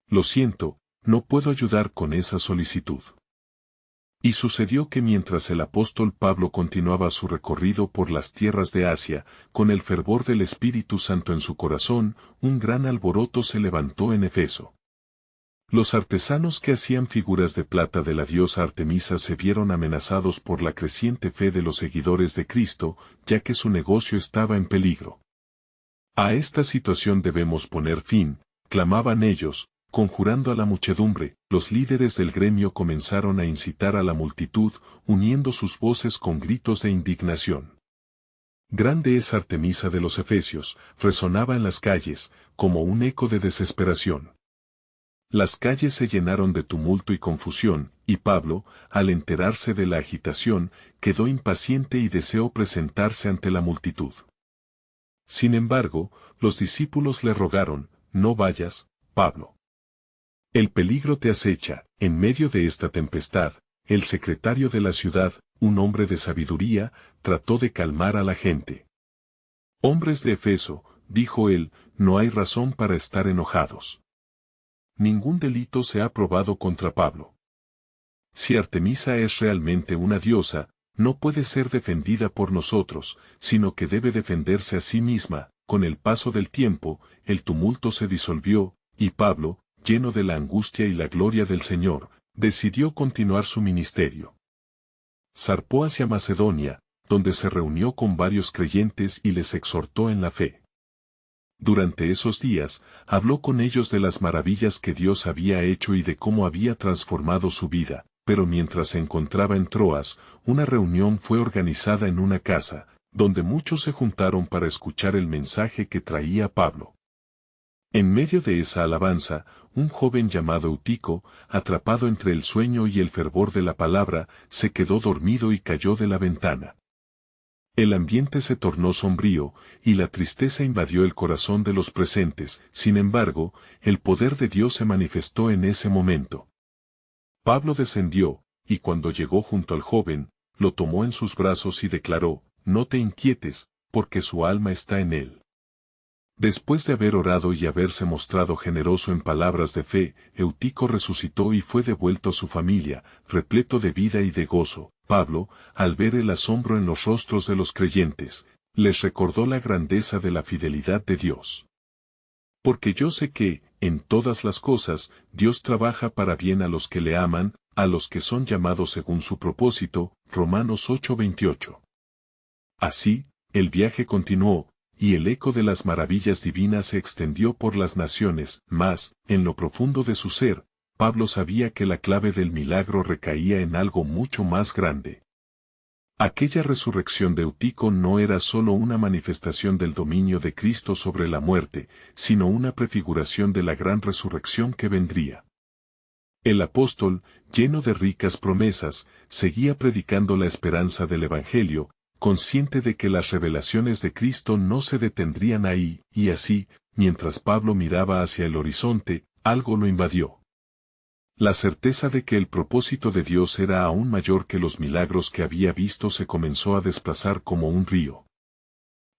Lo siento, no puedo ayudar con esa solicitud. Y sucedió que mientras el apóstol Pablo continuaba su recorrido por las tierras de Asia, con el fervor del Espíritu Santo en su corazón, un gran alboroto se levantó en Efeso. Los artesanos que hacían figuras de plata de la diosa Artemisa se vieron amenazados por la creciente fe de los seguidores de Cristo, ya que su negocio estaba en peligro. A esta situación debemos poner fin, clamaban ellos, conjurando a la muchedumbre. Los líderes del gremio comenzaron a incitar a la multitud, uniendo sus voces con gritos de indignación. Grande es Artemisa de los Efesios, resonaba en las calles, como un eco de desesperación. Las calles se llenaron de tumulto y confusión, y Pablo, al enterarse de la agitación, quedó impaciente y deseó presentarse ante la multitud. Sin embargo, los discípulos le rogaron, no vayas, Pablo. El peligro te acecha. En medio de esta tempestad, el secretario de la ciudad, un hombre de sabiduría, trató de calmar a la gente. Hombres de Efeso, dijo él, no hay razón para estar enojados. Ningún delito se ha probado contra Pablo. Si Artemisa es realmente una diosa, no puede ser defendida por nosotros, sino que debe defenderse a sí misma. Con el paso del tiempo, el tumulto se disolvió, y Pablo, lleno de la angustia y la gloria del Señor, decidió continuar su ministerio. Zarpó hacia Macedonia, donde se reunió con varios creyentes y les exhortó en la fe. Durante esos días, habló con ellos de las maravillas que Dios había hecho y de cómo había transformado su vida, pero mientras se encontraba en Troas, una reunión fue organizada en una casa, donde muchos se juntaron para escuchar el mensaje que traía Pablo. En medio de esa alabanza, un joven llamado Eutico, atrapado entre el sueño y el fervor de la palabra, se quedó dormido y cayó de la ventana. El ambiente se tornó sombrío, y la tristeza invadió el corazón de los presentes. Sin embargo, el poder de Dios se manifestó en ese momento. Pablo descendió, y cuando llegó junto al joven, lo tomó en sus brazos y declaró, no te inquietes, porque su alma está en él. Después de haber orado y haberse mostrado generoso en palabras de fe, Eutico resucitó y fue devuelto a su familia, repleto de vida y de gozo. Pablo, al ver el asombro en los rostros de los creyentes, les recordó la grandeza de la fidelidad de Dios. Porque yo sé que, en todas las cosas, Dios trabaja para bien a los que le aman, a los que son llamados según su propósito. Romanos 8:28. Así, el viaje continuó, y el eco de las maravillas divinas se extendió por las naciones, mas, en lo profundo de su ser, Pablo sabía que la clave del milagro recaía en algo mucho más grande. Aquella resurrección de Eutico no era sólo una manifestación del dominio de Cristo sobre la muerte, sino una prefiguración de la gran resurrección que vendría. El apóstol, lleno de ricas promesas, seguía predicando la esperanza del Evangelio, consciente de que las revelaciones de Cristo no se detendrían ahí, y así, mientras Pablo miraba hacia el horizonte, algo lo invadió. La certeza de que el propósito de Dios era aún mayor que los milagros que había visto se comenzó a desplazar como un río.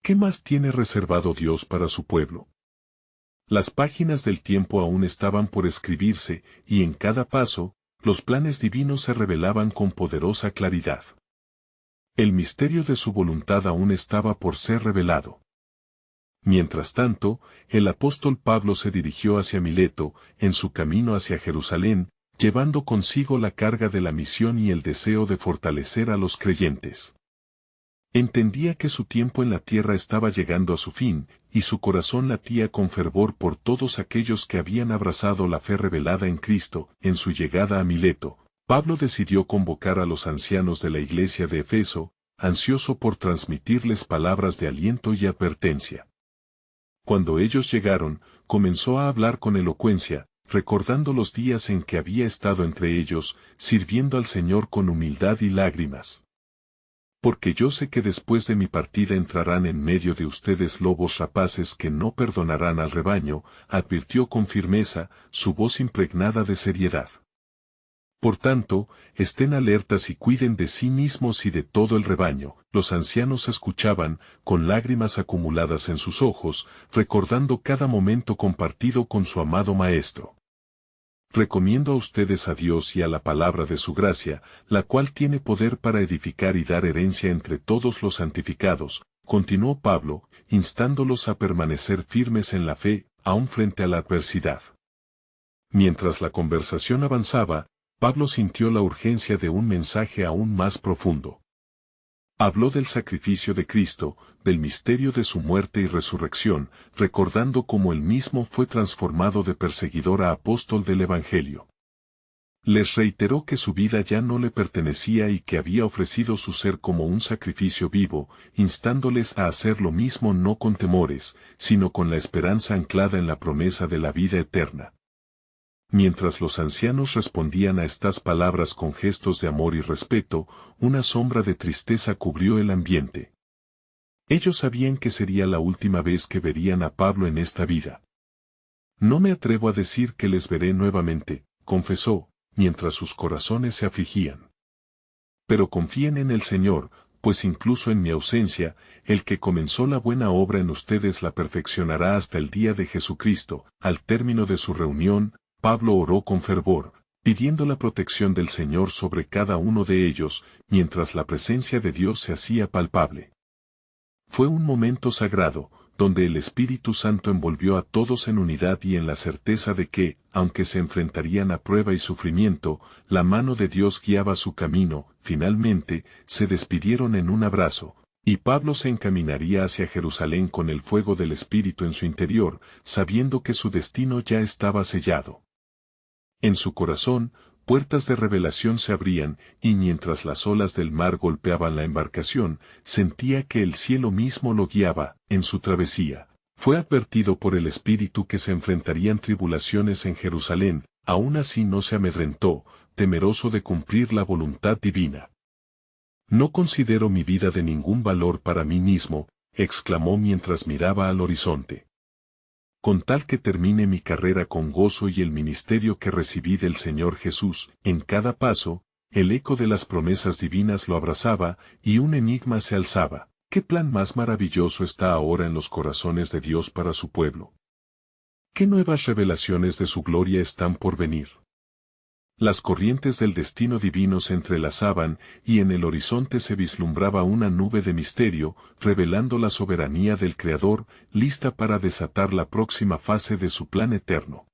¿Qué más tiene reservado Dios para su pueblo? Las páginas del tiempo aún estaban por escribirse, y en cada paso, los planes divinos se revelaban con poderosa claridad. El misterio de su voluntad aún estaba por ser revelado. Mientras tanto, el apóstol Pablo se dirigió hacia Mileto, en su camino hacia Jerusalén, llevando consigo la carga de la misión y el deseo de fortalecer a los creyentes. Entendía que su tiempo en la tierra estaba llegando a su fin, y su corazón latía con fervor por todos aquellos que habían abrazado la fe revelada en Cristo. En su llegada a Mileto, Pablo decidió convocar a los ancianos de la iglesia de Efeso, ansioso por transmitirles palabras de aliento y advertencia. Cuando ellos llegaron, comenzó a hablar con elocuencia, recordando los días en que había estado entre ellos, sirviendo al Señor con humildad y lágrimas. Porque yo sé que después de mi partida entrarán en medio de ustedes lobos rapaces que no perdonarán al rebaño, advirtió con firmeza, su voz impregnada de seriedad. Por tanto, estén alertas y cuiden de sí mismos y de todo el rebaño. Los ancianos escuchaban, con lágrimas acumuladas en sus ojos, recordando cada momento compartido con su amado Maestro. Recomiendo a ustedes a Dios y a la palabra de su gracia, la cual tiene poder para edificar y dar herencia entre todos los santificados, continuó Pablo, instándolos a permanecer firmes en la fe, aun frente a la adversidad. Mientras la conversación avanzaba, Pablo sintió la urgencia de un mensaje aún más profundo. Habló del sacrificio de Cristo, del misterio de su muerte y resurrección, recordando cómo él mismo fue transformado de perseguidor a apóstol del Evangelio. Les reiteró que su vida ya no le pertenecía y que había ofrecido su ser como un sacrificio vivo, instándoles a hacer lo mismo no con temores, sino con la esperanza anclada en la promesa de la vida eterna. Mientras los ancianos respondían a estas palabras con gestos de amor y respeto, una sombra de tristeza cubrió el ambiente. Ellos sabían que sería la última vez que verían a Pablo en esta vida. No me atrevo a decir que les veré nuevamente, confesó, mientras sus corazones se afligían. Pero confíen en el Señor, pues incluso en mi ausencia, el que comenzó la buena obra en ustedes la perfeccionará hasta el día de Jesucristo. Al término de su reunión, Pablo oró con fervor, pidiendo la protección del Señor sobre cada uno de ellos, mientras la presencia de Dios se hacía palpable. Fue un momento sagrado, donde el Espíritu Santo envolvió a todos en unidad y en la certeza de que, aunque se enfrentarían a prueba y sufrimiento, la mano de Dios guiaba su camino. Finalmente, se despidieron en un abrazo, y Pablo se encaminaría hacia Jerusalén con el fuego del Espíritu en su interior, sabiendo que su destino ya estaba sellado. En su corazón, puertas de revelación se abrían, y mientras las olas del mar golpeaban la embarcación, sentía que el cielo mismo lo guiaba, en su travesía. Fue advertido por el Espíritu que se enfrentarían tribulaciones en Jerusalén, aún así no se amedrentó, temeroso de cumplir la voluntad divina. No considero mi vida de ningún valor para mí mismo, exclamó mientras miraba al horizonte. Con tal que termine mi carrera con gozo y el ministerio que recibí del Señor Jesús, en cada paso, el eco de las promesas divinas lo abrazaba, y un enigma se alzaba. ¿Qué plan más maravilloso está ahora en los corazones de Dios para su pueblo? ¿Qué nuevas revelaciones de su gloria están por venir? Las corrientes del destino divino se entrelazaban, y en el horizonte se vislumbraba una nube de misterio, revelando la soberanía del Creador, lista para desatar la próxima fase de su plan eterno.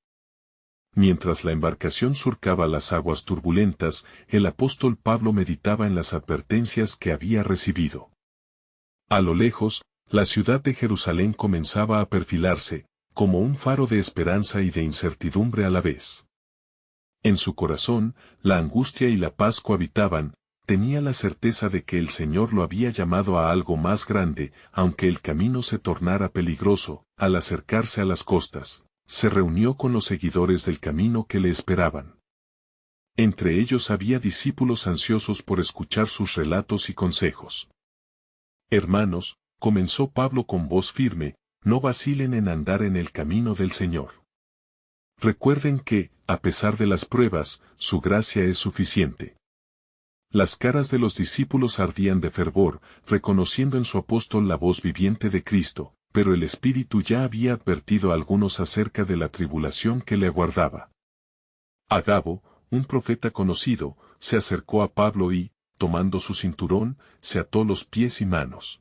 Mientras la embarcación surcaba las aguas turbulentas, el apóstol Pablo meditaba en las advertencias que había recibido. A lo lejos, la ciudad de Jerusalén comenzaba a perfilarse, como un faro de esperanza y de incertidumbre a la vez. En su corazón, la angustia y la paz cohabitaban, tenía la certeza de que el Señor lo había llamado a algo más grande, aunque el camino se tornara peligroso. Al acercarse a las costas, se reunió con los seguidores del camino que le esperaban. Entre ellos había discípulos ansiosos por escuchar sus relatos y consejos. Hermanos, comenzó Pablo con voz firme, no vacilen en andar en el camino del Señor. Recuerden que, a pesar de las pruebas, su gracia es suficiente. Las caras de los discípulos ardían de fervor, reconociendo en su apóstol la voz viviente de Cristo, pero el Espíritu ya había advertido a algunos acerca de la tribulación que le aguardaba. Agabo, un profeta conocido, se acercó a Pablo y, tomando su cinturón, se ató los pies y manos.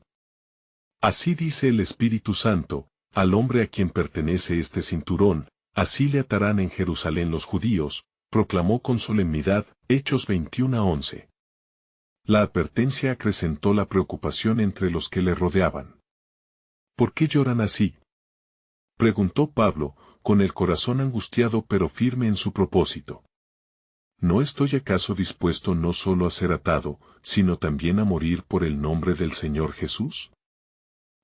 Así dice el Espíritu Santo, al hombre a quien pertenece este cinturón, así le atarán en Jerusalén los judíos, proclamó con solemnidad, Hechos 21:11. La advertencia acrecentó la preocupación entre los que le rodeaban. ¿Por qué lloran así?, preguntó Pablo, con el corazón angustiado pero firme en su propósito. ¿No estoy acaso dispuesto no solo a ser atado, sino también a morir por el nombre del Señor Jesús?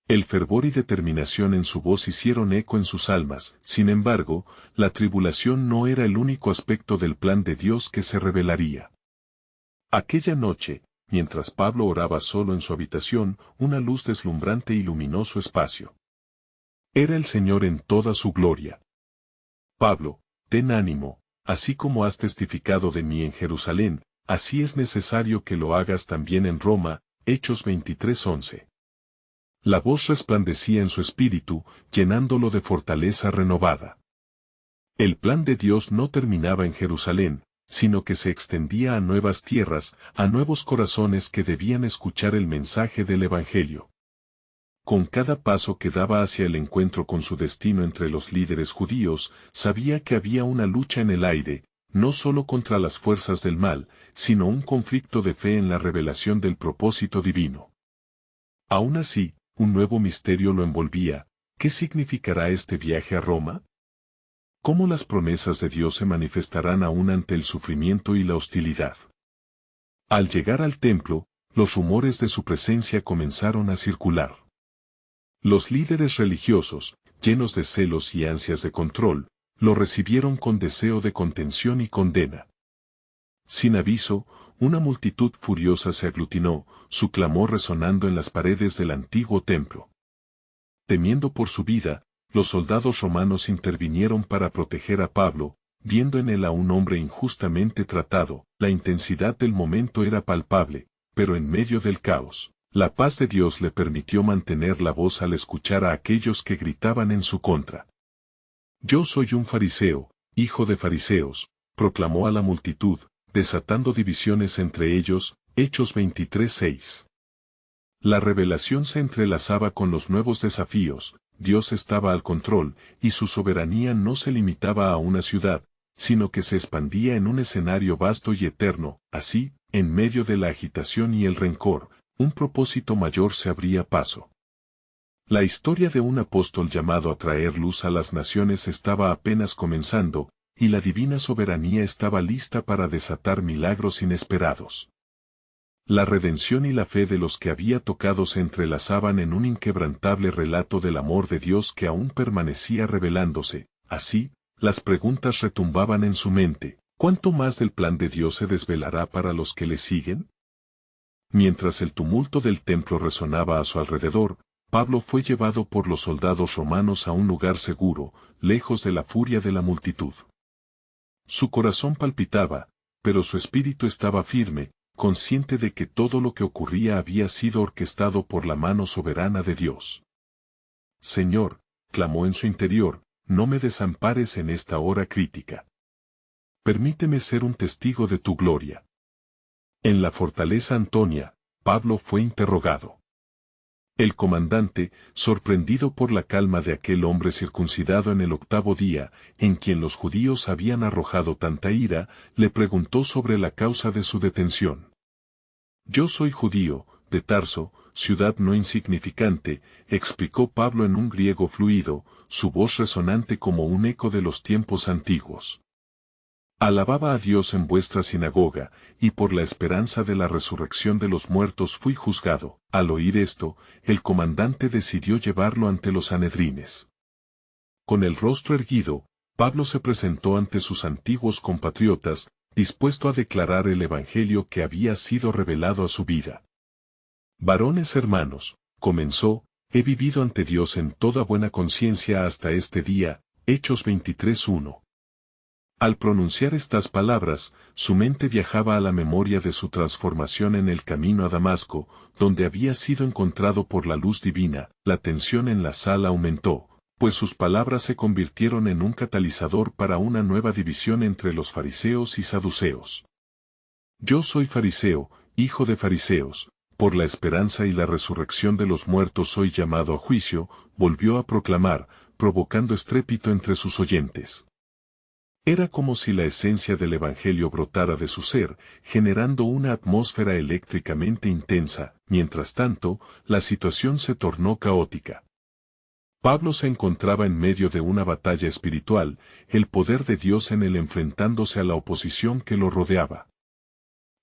El fervor y determinación en su voz hicieron eco en sus almas. Sin embargo, la tribulación no era el único aspecto del plan de Dios que se revelaría. Aquella noche, mientras Pablo oraba solo en su habitación, una luz deslumbrante iluminó su espacio. Era el Señor en toda su gloria. Pablo, ten ánimo, así como has testificado de mí en Jerusalén, así es necesario que lo hagas también en Roma. Hechos 23:11. La voz resplandecía en su espíritu, llenándolo de fortaleza renovada. El plan de Dios no terminaba en Jerusalén, sino que se extendía a nuevas tierras, a nuevos corazones que debían escuchar el mensaje del Evangelio. Con cada paso que daba hacia el encuentro con su destino entre los líderes judíos, sabía que había una lucha en el aire, no solo contra las fuerzas del mal, sino un conflicto de fe en la revelación del propósito divino. Aún así, un nuevo misterio lo envolvía. ¿Qué significará este viaje a Roma? ¿Cómo las promesas de Dios se manifestarán aún ante el sufrimiento y la hostilidad? Al llegar al templo, los rumores de su presencia comenzaron a circular. Los líderes religiosos, llenos de celos y ansias de control, lo recibieron con deseo de contención y condena. Sin aviso, una multitud furiosa se aglutinó, su clamor resonando en las paredes del antiguo templo. Temiendo por su vida, los soldados romanos intervinieron para proteger a Pablo, viendo en él a un hombre injustamente tratado. La intensidad del momento era palpable, pero en medio del caos, la paz de Dios le permitió mantener la voz al escuchar a aquellos que gritaban en su contra. «Yo soy un fariseo, hijo de fariseos», proclamó a la multitud, desatando divisiones entre ellos. Hechos 23:6. La revelación se entrelazaba con los nuevos desafíos. Dios estaba al control, y su soberanía no se limitaba a una ciudad, sino que se expandía en un escenario vasto y eterno. Así, en medio de la agitación y el rencor, un propósito mayor se abría paso. La historia de un apóstol llamado a traer luz a las naciones estaba apenas comenzando, y la divina soberanía estaba lista para desatar milagros inesperados. La redención y la fe de los que había tocado se entrelazaban en un inquebrantable relato del amor de Dios que aún permanecía revelándose. Así, las preguntas retumbaban en su mente: ¿cuánto más del plan de Dios se desvelará para los que le siguen? Mientras el tumulto del templo resonaba a su alrededor, Pablo fue llevado por los soldados romanos a un lugar seguro, lejos de la furia de la multitud. Su corazón palpitaba, pero su espíritu estaba firme, consciente de que todo lo que ocurría había sido orquestado por la mano soberana de Dios. «Señor», clamó en su interior, «no me desampares en esta hora crítica. Permíteme ser un testigo de tu gloria». En la fortaleza Antonia, Pablo fue interrogado. El comandante, sorprendido por la calma de aquel hombre circuncidado en el 8º día, en quien los judíos habían arrojado tanta ira, le preguntó sobre la causa de su detención. «Yo soy judío, de Tarso, ciudad no insignificante», explicó Pablo en un griego fluido, su voz resonante como un eco de los tiempos antiguos. «Alababa a Dios en vuestra sinagoga, y por la esperanza de la resurrección de los muertos fui juzgado». Al oír esto, el comandante decidió llevarlo ante los sanedrines. Con el rostro erguido, Pablo se presentó ante sus antiguos compatriotas, dispuesto a declarar el evangelio que había sido revelado a su vida. «Varones hermanos», comenzó, «he vivido ante Dios en toda buena conciencia hasta este día». Hechos 23:1. Al pronunciar estas palabras, su mente viajaba a la memoria de su transformación en el camino a Damasco, donde había sido encontrado por la luz divina. La tensión en la sala aumentó, pues sus palabras se convirtieron en un catalizador para una nueva división entre los fariseos y saduceos. «Yo soy fariseo, hijo de fariseos, por la esperanza y la resurrección de los muertos soy llamado a juicio», volvió a proclamar, provocando estrépito entre sus oyentes. Era como si la esencia del Evangelio brotara de su ser, generando una atmósfera eléctricamente intensa. Mientras tanto, la situación se tornó caótica. Pablo se encontraba en medio de una batalla espiritual, el poder de Dios en él enfrentándose a la oposición que lo rodeaba.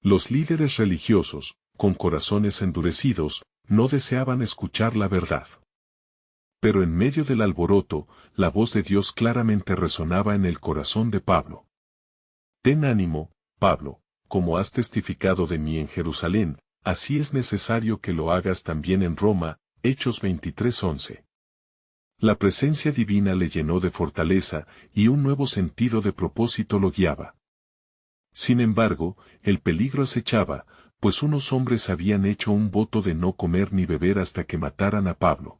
Los líderes religiosos, con corazones endurecidos, no deseaban escuchar la verdad. Pero en medio del alboroto, la voz de Dios claramente resonaba en el corazón de Pablo. «Ten ánimo, Pablo, como has testificado de mí en Jerusalén, así es necesario que lo hagas también en Roma». Hechos 23:11. La presencia divina le llenó de fortaleza, y un nuevo sentido de propósito lo guiaba. Sin embargo, el peligro acechaba, pues unos hombres habían hecho un voto de no comer ni beber hasta que mataran a Pablo.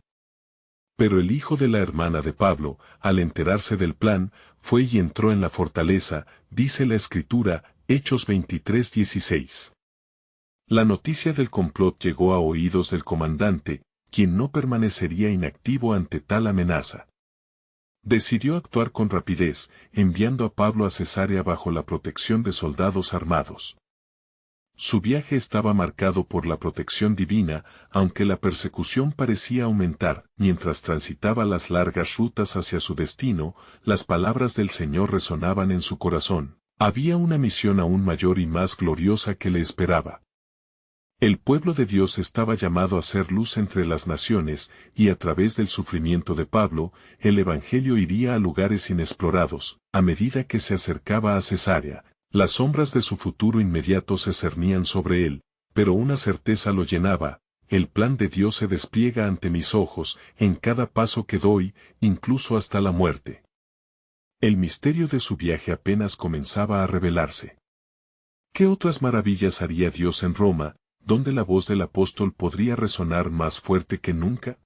Pero el hijo de la hermana de Pablo, al enterarse del plan, fue y entró en la fortaleza, dice la Escritura, Hechos 23:16. La noticia del complot llegó a oídos del comandante, quien no permanecería inactivo ante tal amenaza. Decidió actuar con rapidez, enviando a Pablo a Cesarea bajo la protección de soldados armados. Su viaje estaba marcado por la protección divina, aunque la persecución parecía aumentar. Mientras transitaba las largas rutas hacia su destino, las palabras del Señor resonaban en su corazón. Había una misión aún mayor y más gloriosa que le esperaba. El pueblo de Dios estaba llamado a ser luz entre las naciones, y a través del sufrimiento de Pablo, el Evangelio iría a lugares inexplorados. A medida que se acercaba a Cesarea, las sombras de su futuro inmediato se cernían sobre él, pero una certeza lo llenaba: el plan de Dios se despliega ante mis ojos, en cada paso que doy, incluso hasta la muerte. El misterio de su viaje apenas comenzaba a revelarse. ¿Qué otras maravillas haría Dios en Roma, donde la voz del apóstol podría resonar más fuerte que nunca?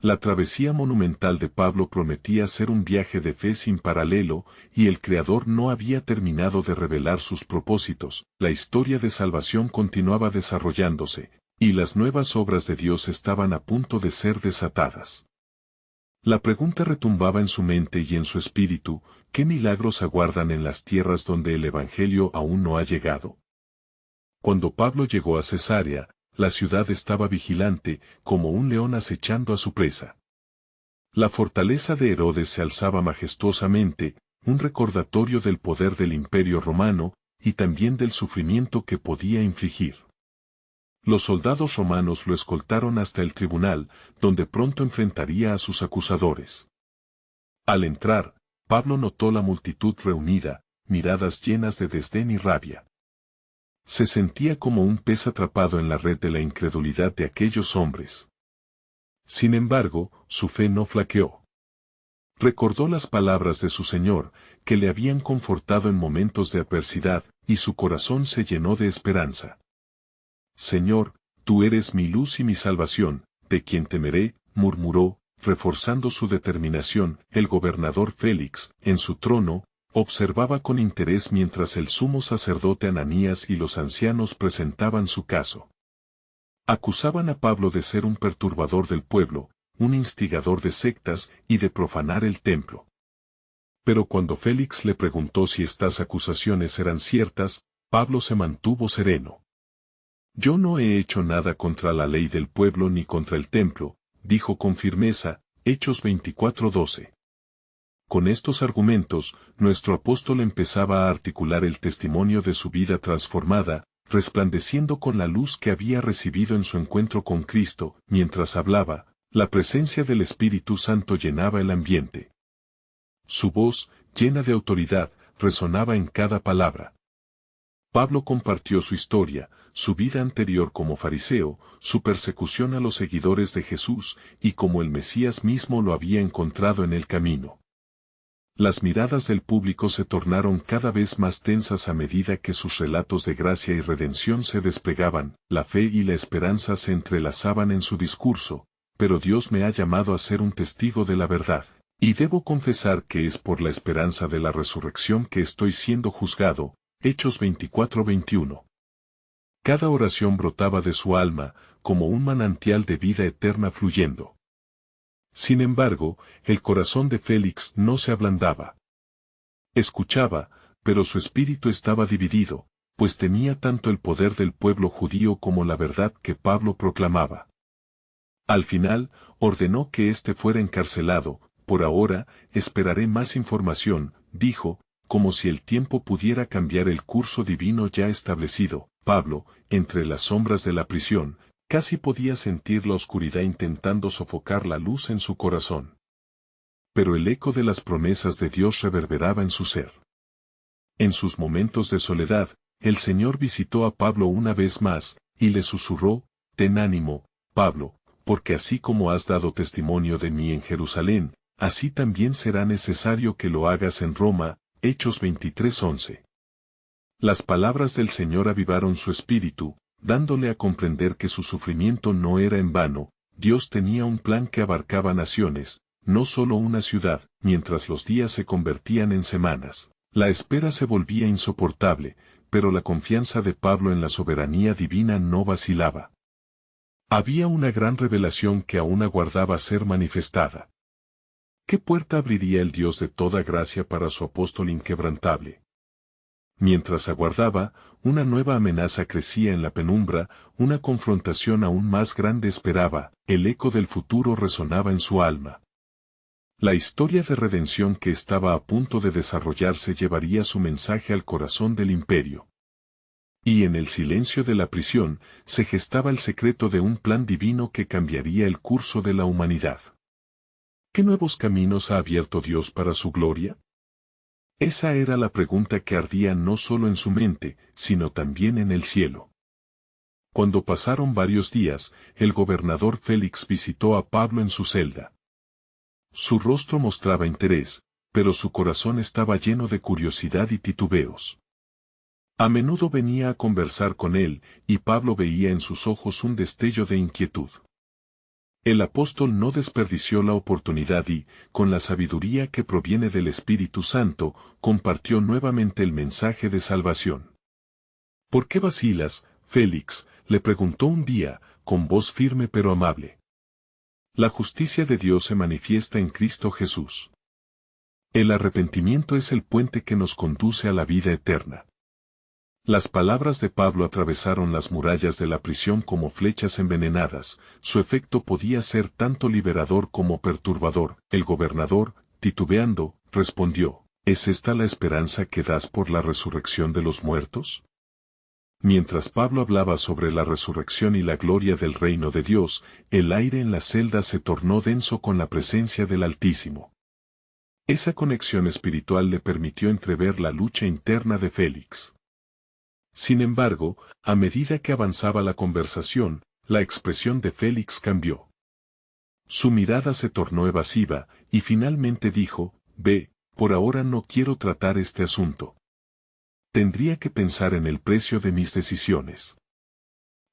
La travesía monumental de Pablo prometía ser un viaje de fe sin paralelo, y el Creador no había terminado de revelar sus propósitos. La historia de salvación continuaba desarrollándose, y las nuevas obras de Dios estaban a punto de ser desatadas. La pregunta retumbaba en su mente y en su espíritu: ¿qué milagros aguardan en las tierras donde el Evangelio aún no ha llegado? Cuando Pablo llegó a Cesarea, la ciudad estaba vigilante, como un león acechando a su presa. La fortaleza de Herodes se alzaba majestuosamente, un recordatorio del poder del Imperio romano, y también del sufrimiento que podía infligir. Los soldados romanos lo escoltaron hasta el tribunal, donde pronto enfrentaría a sus acusadores. Al entrar, Pablo notó la multitud reunida, miradas llenas de desdén y rabia. Se sentía como un pez atrapado en la red de la incredulidad de aquellos hombres. Sin embargo, su fe no flaqueó. Recordó las palabras de su Señor, que le habían confortado en momentos de adversidad, y su corazón se llenó de esperanza. Señor, tú eres mi luz y mi salvación, ¿de quién temeré?, murmuró, reforzando su determinación. El gobernador Félix, en su trono, observaba con interés mientras el sumo sacerdote Ananías y los ancianos presentaban su caso. Acusaban a Pablo de ser un perturbador del pueblo, un instigador de sectas y de profanar el templo. Pero cuando Félix le preguntó si estas acusaciones eran ciertas, Pablo se mantuvo sereno. Yo no he hecho nada contra la ley del pueblo ni contra el templo, dijo con firmeza, Hechos 24:12. Con estos argumentos, nuestro apóstol empezaba a articular el testimonio de su vida transformada, resplandeciendo con la luz que había recibido en su encuentro con Cristo. Mientras hablaba, la presencia del Espíritu Santo llenaba el ambiente. Su voz, llena de autoridad, resonaba en cada palabra. Pablo compartió su historia, su vida anterior como fariseo, su persecución a los seguidores de Jesús, y cómo el Mesías mismo lo había encontrado en el camino. Las miradas del público se tornaron cada vez más tensas a medida que sus relatos de gracia y redención se desplegaban. La fe y la esperanza se entrelazaban en su discurso. Pero Dios me ha llamado a ser un testigo de la verdad, y debo confesar que es por la esperanza de la resurrección que estoy siendo juzgado. Hechos 24:21. Cada oración brotaba de su alma, como un manantial de vida eterna fluyendo. Sin embargo, el corazón de Félix no se ablandaba. Escuchaba, pero su espíritu estaba dividido, pues temía tanto el poder del pueblo judío como la verdad que Pablo proclamaba. Al final, ordenó que éste fuera encarcelado. Por ahora, esperaré más información, dijo, como si el tiempo pudiera cambiar el curso divino ya establecido. Pablo, entre las sombras de la prisión, casi podía sentir la oscuridad intentando sofocar la luz en su corazón. Pero el eco de las promesas de Dios reverberaba en su ser. En sus momentos de soledad, el Señor visitó a Pablo una vez más, y le susurró: «Ten ánimo, Pablo, porque así como has dado testimonio de mí en Jerusalén, así también será necesario que lo hagas en Roma». Hechos 23:11. Las palabras del Señor avivaron su espíritu, dándole a comprender que su sufrimiento no era en vano. Dios tenía un plan que abarcaba naciones, no solo una ciudad. Mientras los días se convertían en semanas, la espera se volvía insoportable, pero la confianza de Pablo en la soberanía divina no vacilaba. Había una gran revelación que aún aguardaba ser manifestada. ¿Qué puerta abriría el Dios de toda gracia para su apóstol inquebrantable? Mientras aguardaba, una nueva amenaza crecía en la penumbra, una confrontación aún más grande esperaba, el eco del futuro resonaba en su alma. La historia de redención que estaba a punto de desarrollarse llevaría su mensaje al corazón del imperio. Y en el silencio de la prisión, se gestaba el secreto de un plan divino que cambiaría el curso de la humanidad. ¿Qué nuevos caminos ha abierto Dios para su gloria? Esa era la pregunta que ardía no solo en su mente, sino también en el cielo. Cuando pasaron varios días, el gobernador Félix visitó a Pablo en su celda. Su rostro mostraba interés, pero su corazón estaba lleno de curiosidad y titubeos. A menudo venía a conversar con él, y Pablo veía en sus ojos un destello de inquietud. El apóstol no desperdició la oportunidad y, con la sabiduría que proviene del Espíritu Santo, compartió nuevamente el mensaje de salvación. ¿Por qué vacilas, Félix?, le preguntó un día, con voz firme pero amable. La justicia de Dios se manifiesta en Cristo Jesús. El arrepentimiento es el puente que nos conduce a la vida eterna. Las palabras de Pablo atravesaron las murallas de la prisión como flechas envenenadas, su efecto podía ser tanto liberador como perturbador. El gobernador, titubeando, respondió, ¿es esta la esperanza que das por la resurrección de los muertos? Mientras Pablo hablaba sobre la resurrección y la gloria del reino de Dios, el aire en la celda se tornó denso con la presencia del Altísimo. Esa conexión espiritual le permitió entrever la lucha interna de Félix. Sin embargo, a medida que avanzaba la conversación, la expresión de Félix cambió. Su mirada se tornó evasiva, y finalmente dijo, «Ve, por ahora no quiero tratar este asunto. Tendría que pensar en el precio de mis decisiones».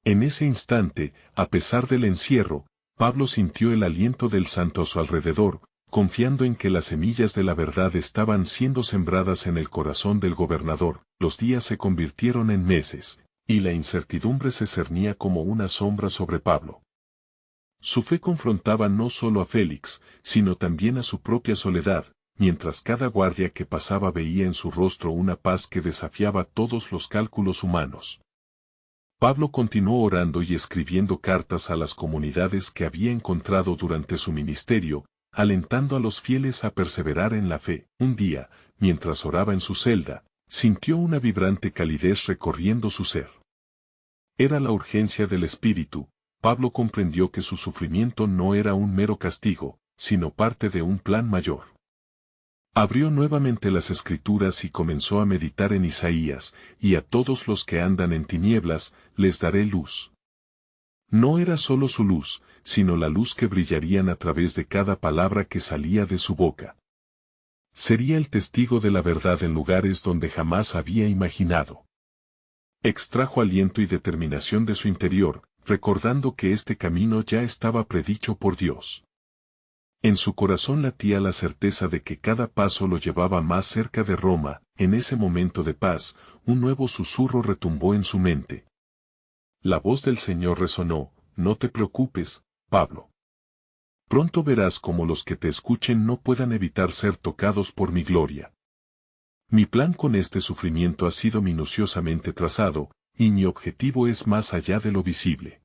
En ese instante, a pesar del encierro, Pablo sintió el aliento del Santo a su alrededor, confiando en que las semillas de la verdad estaban siendo sembradas en el corazón del gobernador. Los días se convirtieron en meses, y la incertidumbre se cernía como una sombra sobre Pablo. Su fe confrontaba no solo a Félix, sino también a su propia soledad, mientras cada guardia que pasaba veía en su rostro una paz que desafiaba todos los cálculos humanos. Pablo continuó orando y escribiendo cartas a las comunidades que había encontrado durante su ministerio, alentando a los fieles a perseverar en la fe. Un día, mientras oraba en su celda, sintió una vibrante calidez recorriendo su ser. Era la urgencia del Espíritu. Pablo comprendió que su sufrimiento no era un mero castigo, sino parte de un plan mayor. Abrió nuevamente las Escrituras y comenzó a meditar en Isaías, y a todos los que andan en tinieblas, les daré luz. No era solo su luz, sino la luz que brillarían a través de cada palabra que salía de su boca. Sería el testigo de la verdad en lugares donde jamás había imaginado. Extrajo aliento y determinación de su interior, recordando que este camino ya estaba predicho por Dios. En su corazón latía la certeza de que cada paso lo llevaba más cerca de Roma. En ese momento de paz, un nuevo susurro retumbó en su mente. La voz del Señor resonó, «No te preocupes, Pablo. Pronto verás cómo los que te escuchen no puedan evitar ser tocados por mi gloria. Mi plan con este sufrimiento ha sido minuciosamente trazado, y mi objetivo es más allá de lo visible».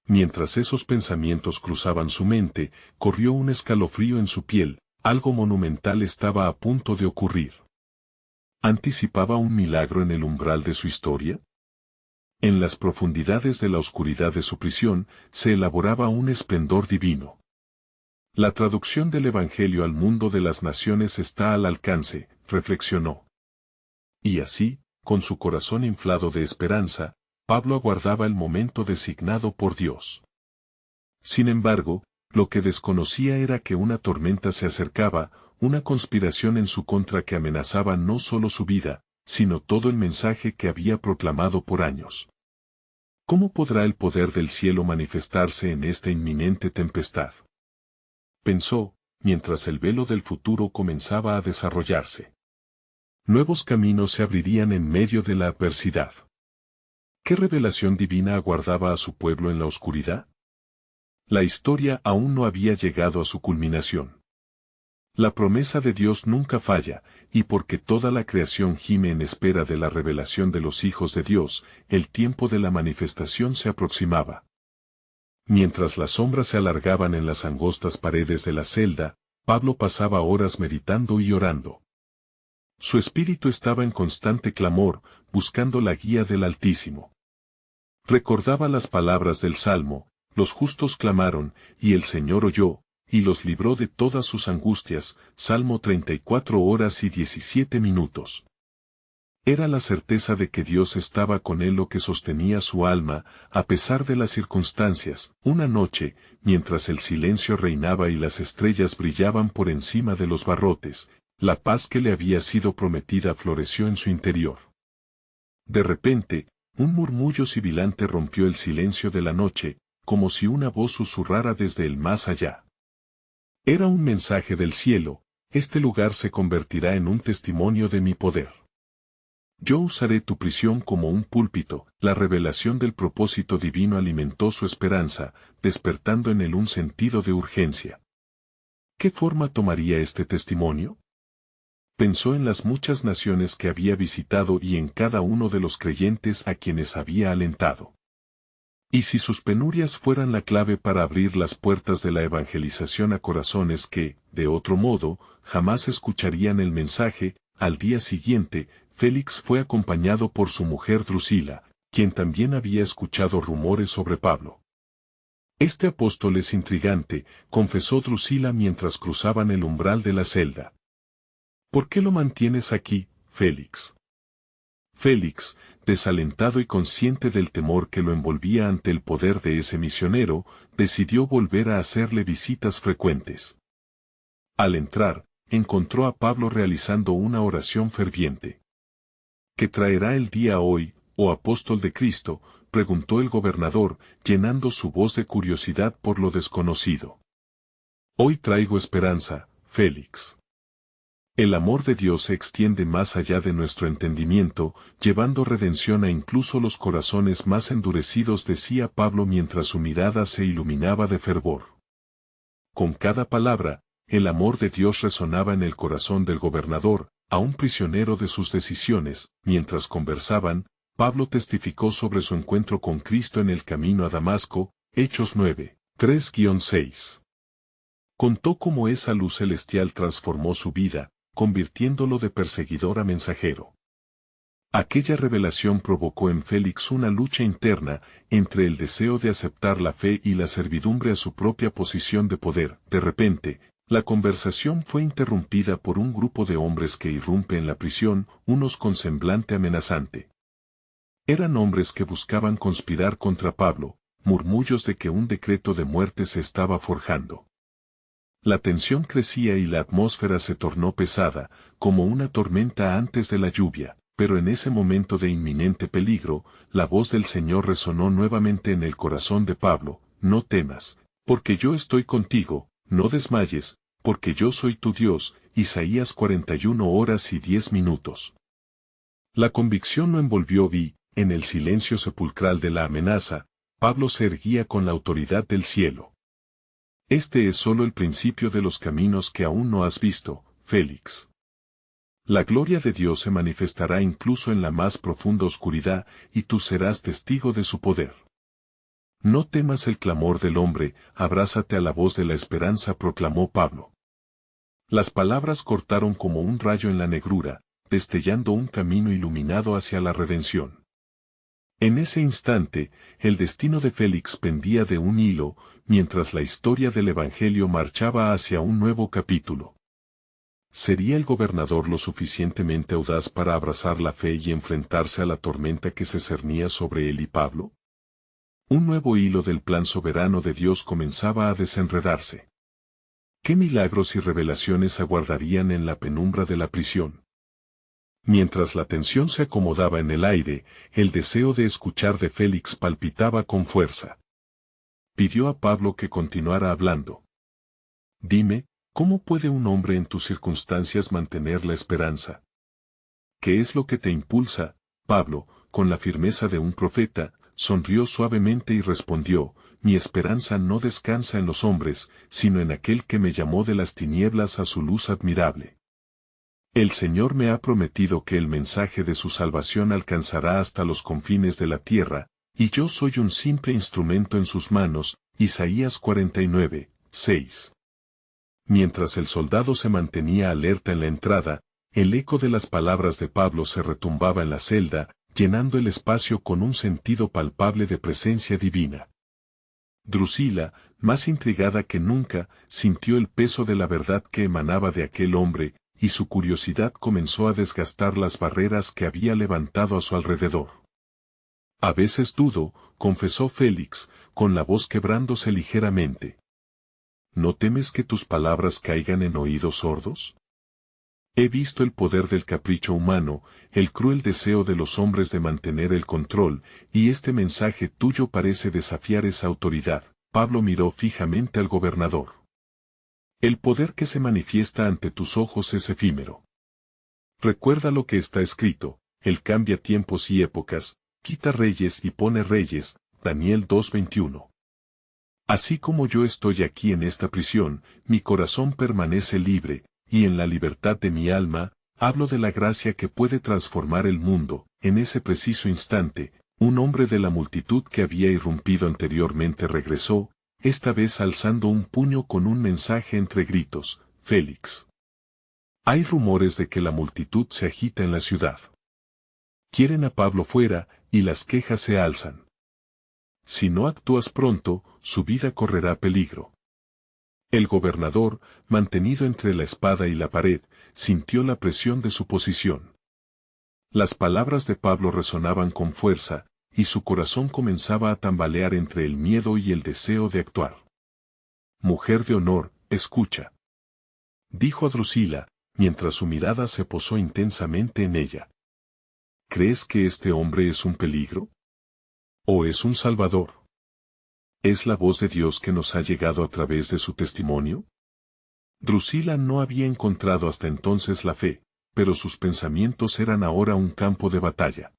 Mientras esos pensamientos cruzaban su mente, corrió un escalofrío en su piel, algo monumental estaba a punto de ocurrir. ¿Anticipaba un milagro en el umbral de su historia? En las profundidades de la oscuridad de su prisión, se elaboraba un esplendor divino. La traducción del Evangelio al mundo de las naciones está al alcance, reflexionó. Y así, con su corazón inflado de esperanza, Pablo aguardaba el momento designado por Dios. Sin embargo, lo que desconocía era que una tormenta se acercaba, una conspiración en su contra que amenazaba no solo su vida, sino todo el mensaje que había proclamado por años. ¿Cómo podrá el poder del cielo manifestarse en esta inminente tempestad? Pensó, mientras el velo del futuro comenzaba a desarrollarse. Nuevos caminos se abrirían en medio de la adversidad. ¿Qué revelación divina aguardaba a su pueblo en la oscuridad? La historia aún no había llegado a su culminación. La promesa de Dios nunca falla, y porque toda la creación gime en espera de la revelación de los hijos de Dios, el tiempo de la manifestación se aproximaba. Mientras las sombras se alargaban en las angostas paredes de la celda, Pablo pasaba horas meditando y orando. Su espíritu estaba en constante clamor, buscando la guía del Altísimo. Recordaba las palabras del Salmo: los justos clamaron, y el Señor oyó, y los libró de todas sus angustias. Salmo 34 horas y 17 minutos. Era la certeza de que Dios estaba con él lo que sostenía su alma, a pesar de las circunstancias. Una noche, mientras el silencio reinaba y las estrellas brillaban por encima de los barrotes, la paz que le había sido prometida floreció en su interior. De repente, un murmullo sibilante rompió el silencio de la noche, como si una voz susurrara desde el más allá. Era un mensaje del cielo: este lugar se convertirá en un testimonio de mi poder. Yo usaré tu prisión como un púlpito. La revelación del propósito divino alimentó su esperanza, despertando en él un sentido de urgencia. ¿Qué forma tomaría este testimonio? Pensó en las muchas naciones que había visitado y en cada uno de los creyentes a quienes había alentado. ¿Y si sus penurias fueran la clave para abrir las puertas de la evangelización a corazones que, de otro modo, jamás escucharían el mensaje? Al día siguiente, Félix fue acompañado por su mujer Drusila, quien también había escuchado rumores sobre Pablo. Este apóstol es intrigante, confesó Drusila mientras cruzaban el umbral de la celda. ¿Por qué lo mantienes aquí, Félix? Félix, desalentado y consciente del temor que lo envolvía ante el poder de ese misionero, decidió volver a hacerle visitas frecuentes. Al entrar, encontró a Pablo realizando una oración ferviente. ¿Qué traerá el día hoy, oh apóstol de Cristo?, preguntó el gobernador, llenando su voz de curiosidad por lo desconocido. Hoy traigo esperanza, Félix. El amor de Dios se extiende más allá de nuestro entendimiento, llevando redención a incluso los corazones más endurecidos, decía Pablo mientras su mirada se iluminaba de fervor. Con cada palabra, el amor de Dios resonaba en el corazón del gobernador, aún prisionero de sus decisiones. Mientras conversaban, Pablo testificó sobre su encuentro con Cristo en el camino a Damasco, Hechos 9, 3-6. Contó cómo esa luz celestial transformó su vida, convirtiéndolo de perseguidor a mensajero. Aquella revelación provocó en Félix una lucha interna entre el deseo de aceptar la fe y la servidumbre a su propia posición de poder. De repente, la conversación fue interrumpida por un grupo de hombres que irrumpe en la prisión, unos con semblante amenazante. Eran hombres que buscaban conspirar contra Pablo, murmullos de que un decreto de muerte se estaba forjando. La tensión crecía y la atmósfera se tornó pesada, como una tormenta antes de la lluvia, pero en ese momento de inminente peligro, la voz del Señor resonó nuevamente en el corazón de Pablo: no temas, porque yo estoy contigo, no desmayes, porque yo soy tu Dios. Isaías 41 horas y 10 minutos. La convicción lo envolvió y, en el silencio sepulcral de la amenaza, Pablo se erguía con la autoridad del cielo. Este es solo el principio de los caminos que aún no has visto, Félix. La gloria de Dios se manifestará incluso en la más profunda oscuridad, y tú serás testigo de su poder. No temas el clamor del hombre, abrázate a la voz de la esperanza, proclamó Pablo. Las palabras cortaron como un rayo en la negrura, destellando un camino iluminado hacia la redención. En ese instante, el destino de Félix pendía de un hilo, mientras la historia del Evangelio marchaba hacia un nuevo capítulo. ¿Sería el gobernador lo suficientemente audaz para abrazar la fe y enfrentarse a la tormenta que se cernía sobre él y Pablo? Un nuevo hilo del plan soberano de Dios comenzaba a desenredarse. ¿Qué milagros y revelaciones aguardarían en la penumbra de la prisión? Mientras la tensión se acomodaba en el aire, el deseo de escuchar de Félix palpitaba con fuerza. Pidió a Pablo que continuara hablando. Dime, ¿cómo puede un hombre en tus circunstancias mantener la esperanza? ¿Qué es lo que te impulsa? Pablo, con la firmeza de un profeta, sonrió suavemente y respondió, mi esperanza no descansa en los hombres, sino en aquel que me llamó de las tinieblas a su luz admirable. El Señor me ha prometido que el mensaje de su salvación alcanzará hasta los confines de la tierra, y yo soy un simple instrumento en sus manos. Isaías 49, 6. Mientras el soldado se mantenía alerta en la entrada, el eco de las palabras de Pablo se retumbaba en la celda, llenando el espacio con un sentido palpable de presencia divina. Drusila, más intrigada que nunca, sintió el peso de la verdad que emanaba de aquel hombre, y su curiosidad comenzó a desgastar las barreras que había levantado a su alrededor. A veces dudo, confesó Félix, con la voz quebrándose ligeramente. ¿No temes que tus palabras caigan en oídos sordos? He visto el poder del capricho humano, el cruel deseo de los hombres de mantener el control, y este mensaje tuyo parece desafiar esa autoridad. Pablo miró fijamente al gobernador. El poder que se manifiesta ante tus ojos es efímero. Recuerda lo que está escrito, Él cambia tiempos y épocas, quita reyes y pone reyes, Daniel 2:21. Así como yo estoy aquí en esta prisión, mi corazón permanece libre, y en la libertad de mi alma, hablo de la gracia que puede transformar el mundo. En ese preciso instante, un hombre de la multitud que había irrumpido anteriormente regresó, esta vez alzando un puño con un mensaje entre gritos, Félix. Hay rumores de que la multitud se agita en la ciudad. Quieren a Pablo fuera, y las quejas se alzan. Si no actúas pronto, su vida correrá peligro. El gobernador, mantenido entre la espada y la pared, sintió la presión de su posición. Las palabras de Pablo resonaban con fuerza, y su corazón comenzaba a tambalear entre el miedo y el deseo de actuar. Mujer de honor, escucha. Dijo a Drusila, mientras su mirada se posó intensamente en ella. ¿Crees que este hombre es un peligro? ¿O es un salvador? ¿Es la voz de Dios que nos ha llegado a través de su testimonio? Drusila no había encontrado hasta entonces la fe, pero sus pensamientos eran ahora un campo de batalla.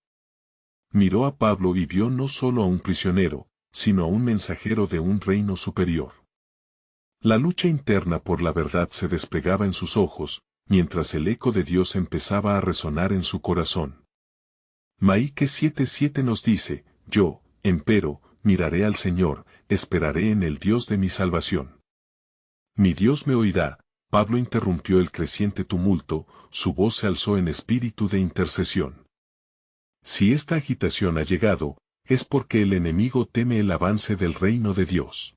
Miró a Pablo y vio no solo a un prisionero, sino a un mensajero de un reino superior. La lucha interna por la verdad se desplegaba en sus ojos, mientras el eco de Dios empezaba a resonar en su corazón. Maíque 7:7 nos dice, yo, empero, miraré al Señor, esperaré en el Dios de mi salvación. Mi Dios me oirá. Pablo interrumpió el creciente tumulto, su voz se alzó en espíritu de intercesión. Si esta agitación ha llegado, es porque el enemigo teme el avance del reino de Dios.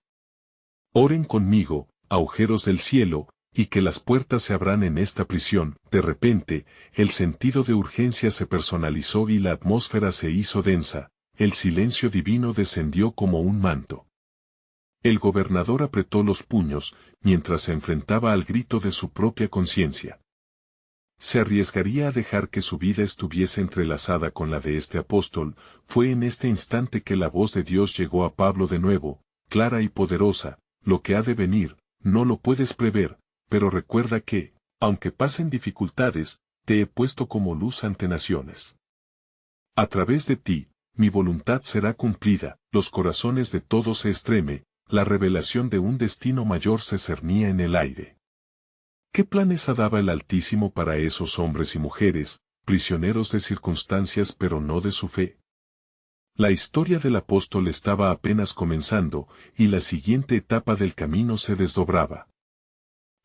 Oren conmigo, agujeros del cielo, y que las puertas se abran en esta prisión. De repente, el sentido de urgencia se personalizó y la atmósfera se hizo densa, el silencio divino descendió como un manto. El gobernador apretó los puños, mientras se enfrentaba al grito de su propia conciencia. ¿Se arriesgaría a dejar que su vida estuviese entrelazada con la de este apóstol? Fue en este instante que la voz de Dios llegó a Pablo de nuevo, clara y poderosa. Lo que ha de venir, no lo puedes prever, pero recuerda que, aunque pasen dificultades, te he puesto como luz ante naciones. A través de ti, mi voluntad será cumplida, los corazones de todos se estreme, la revelación de un destino mayor se cernía en el aire. ¿Qué planes daba el Altísimo para esos hombres y mujeres, prisioneros de circunstancias pero no de su fe? La historia del apóstol estaba apenas comenzando, y la siguiente etapa del camino se desdobraba.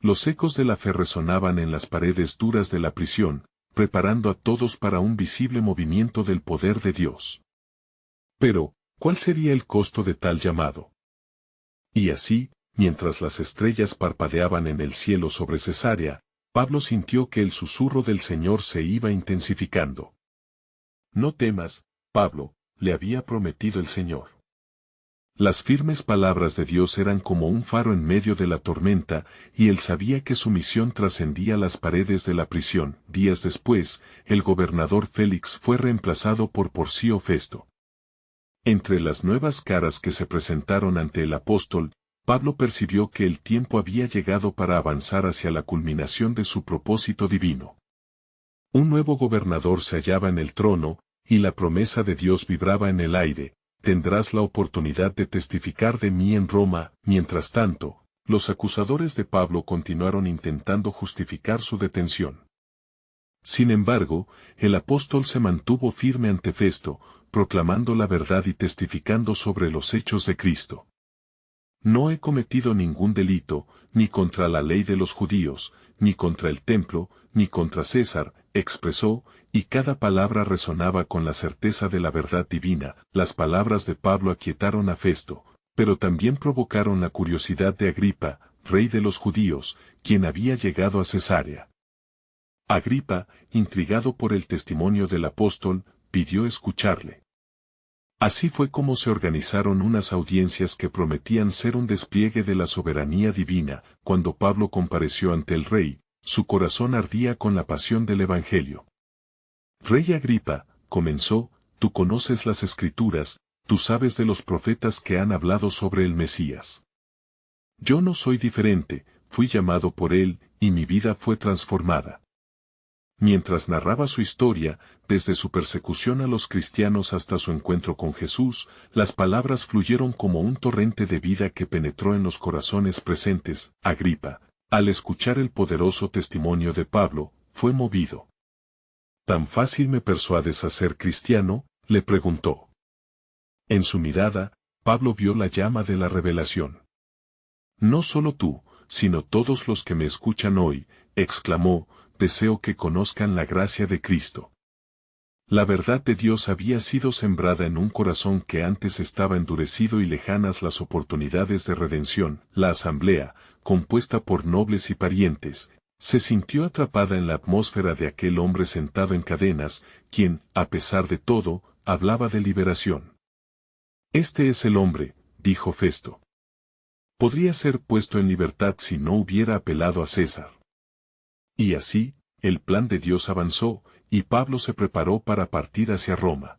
Los ecos de la fe resonaban en las paredes duras de la prisión, preparando a todos para un visible movimiento del poder de Dios. Pero, ¿cuál sería el costo de tal llamado? Y así, mientras las estrellas parpadeaban en el cielo sobre Cesarea, Pablo sintió que el susurro del Señor se iba intensificando. No temas, Pablo, le había prometido el Señor. Las firmes palabras de Dios eran como un faro en medio de la tormenta, y él sabía que su misión trascendía las paredes de la prisión. Días después, el gobernador Félix fue reemplazado por Porcio Festo. Entre las nuevas caras que se presentaron ante el apóstol, Pablo percibió que el tiempo había llegado para avanzar hacia la culminación de su propósito divino. Un nuevo gobernador se hallaba en el trono, y la promesa de Dios vibraba en el aire: tendrás la oportunidad de testificar de mí en Roma. Mientras tanto, los acusadores de Pablo continuaron intentando justificar su detención. Sin embargo, el apóstol se mantuvo firme ante Festo, proclamando la verdad y testificando sobre los hechos de Cristo. No he cometido ningún delito, ni contra la ley de los judíos, ni contra el templo, ni contra César, expresó, y cada palabra resonaba con la certeza de la verdad divina. Las palabras de Pablo aquietaron a Festo, pero también provocaron la curiosidad de Agripa, rey de los judíos, quien había llegado a Cesarea. Agripa, intrigado por el testimonio del apóstol, pidió escucharle. Así fue como se organizaron unas audiencias que prometían ser un despliegue de la soberanía divina. Cuando Pablo compareció ante el rey, su corazón ardía con la pasión del Evangelio. Rey Agripa, comenzó, tú conoces las Escrituras, tú sabes de los profetas que han hablado sobre el Mesías. Yo no soy diferente, fui llamado por él, y mi vida fue transformada. Mientras narraba su historia, desde su persecución a los cristianos hasta su encuentro con Jesús, las palabras fluyeron como un torrente de vida que penetró en los corazones presentes. Agripa, al escuchar el poderoso testimonio de Pablo, fue movido. ¿Tan fácil me persuades a ser cristiano?, le preguntó. En su mirada, Pablo vio la llama de la revelación. No solo tú, sino todos los que me escuchan hoy, exclamó, deseo que conozcan la gracia de Cristo. La verdad de Dios había sido sembrada en un corazón que antes estaba endurecido y lejanas las oportunidades de redención. La asamblea, compuesta por nobles y parientes, se sintió atrapada en la atmósfera de aquel hombre sentado en cadenas, quien, a pesar de todo, hablaba de liberación. Este es el hombre, dijo Festo. Podría ser puesto en libertad si no hubiera apelado a César. Y así, el plan de Dios avanzó, y Pablo se preparó para partir hacia Roma.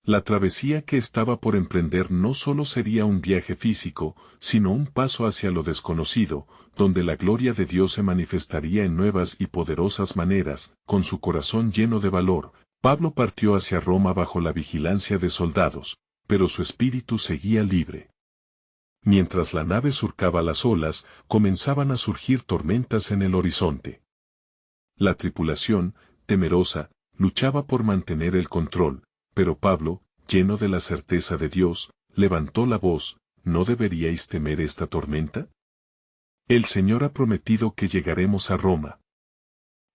La travesía que estaba por emprender no solo sería un viaje físico, sino un paso hacia lo desconocido, donde la gloria de Dios se manifestaría en nuevas y poderosas maneras. Con su corazón lleno de valor, Pablo partió hacia Roma bajo la vigilancia de soldados, pero su espíritu seguía libre. Mientras la nave surcaba las olas, comenzaban a surgir tormentas en el horizonte. La tripulación, temerosa, luchaba por mantener el control, pero Pablo, lleno de la certeza de Dios, levantó la voz: ¿no deberíais temer esta tormenta? El Señor ha prometido que llegaremos a Roma.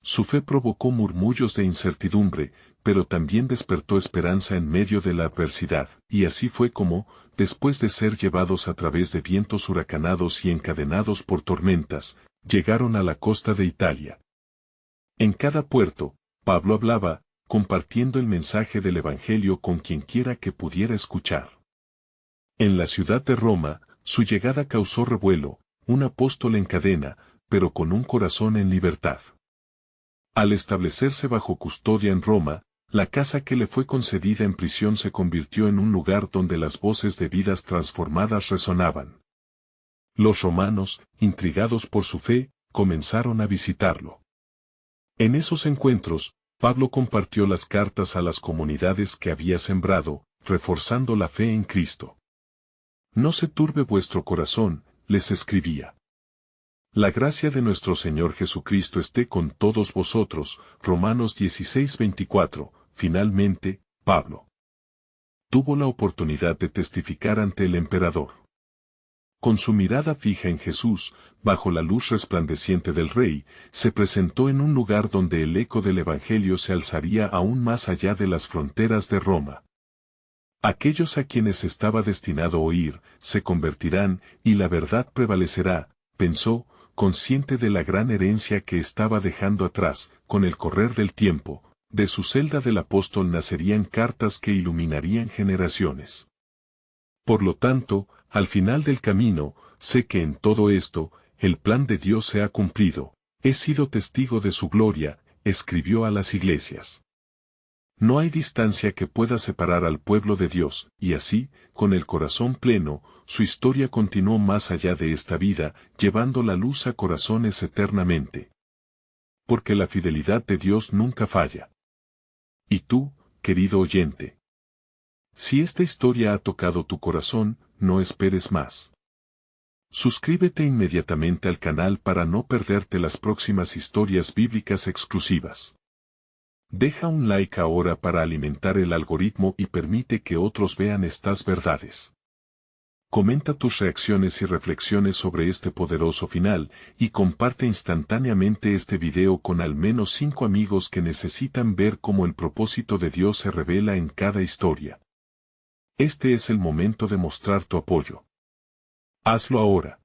Su fe provocó murmullos de incertidumbre, pero también despertó esperanza en medio de la adversidad, y así fue como, después de ser llevados a través de vientos huracanados y encadenados por tormentas, llegaron a la costa de Italia. En cada puerto, Pablo hablaba, compartiendo el mensaje del Evangelio con quienquiera que pudiera escuchar. En la ciudad de Roma, su llegada causó revuelo, un apóstol en cadena, pero con un corazón en libertad. Al establecerse bajo custodia en Roma, la casa que le fue concedida en prisión se convirtió en un lugar donde las voces de vidas transformadas resonaban. Los romanos, intrigados por su fe, comenzaron a visitarlo. En esos encuentros, Pablo compartió las cartas a las comunidades que había sembrado, reforzando la fe en Cristo. No se turbe vuestro corazón, les escribía. La gracia de nuestro Señor Jesucristo esté con todos vosotros. Romanos 16:24. Finalmente, Pablo tuvo la oportunidad de testificar ante el emperador. Con su mirada fija en Jesús, bajo la luz resplandeciente del Rey, se presentó en un lugar donde el eco del Evangelio se alzaría aún más allá de las fronteras de Roma. Aquellos a quienes estaba destinado oír, se convertirán, y la verdad prevalecerá, pensó, consciente de la gran herencia que estaba dejando atrás. Con el correr del tiempo, de su celda del apóstol nacerían cartas que iluminarían generaciones. Por lo tanto, al final del camino, sé que en todo esto, el plan de Dios se ha cumplido. He sido testigo de su gloria, escribió a las iglesias. No hay distancia que pueda separar al pueblo de Dios, y así, con el corazón pleno, su historia continuó más allá de esta vida, llevando la luz a corazones eternamente. Porque la fidelidad de Dios nunca falla. Y tú, querido oyente, si esta historia ha tocado tu corazón, no esperes más. Suscríbete inmediatamente al canal para no perderte las próximas historias bíblicas exclusivas. Deja un like ahora para alimentar el algoritmo y permite que otros vean estas verdades. Comenta tus reacciones y reflexiones sobre este poderoso final, y comparte instantáneamente este video con al menos 5 amigos que necesitan ver cómo el propósito de Dios se revela en cada historia. Este es el momento de mostrar tu apoyo. Hazlo ahora.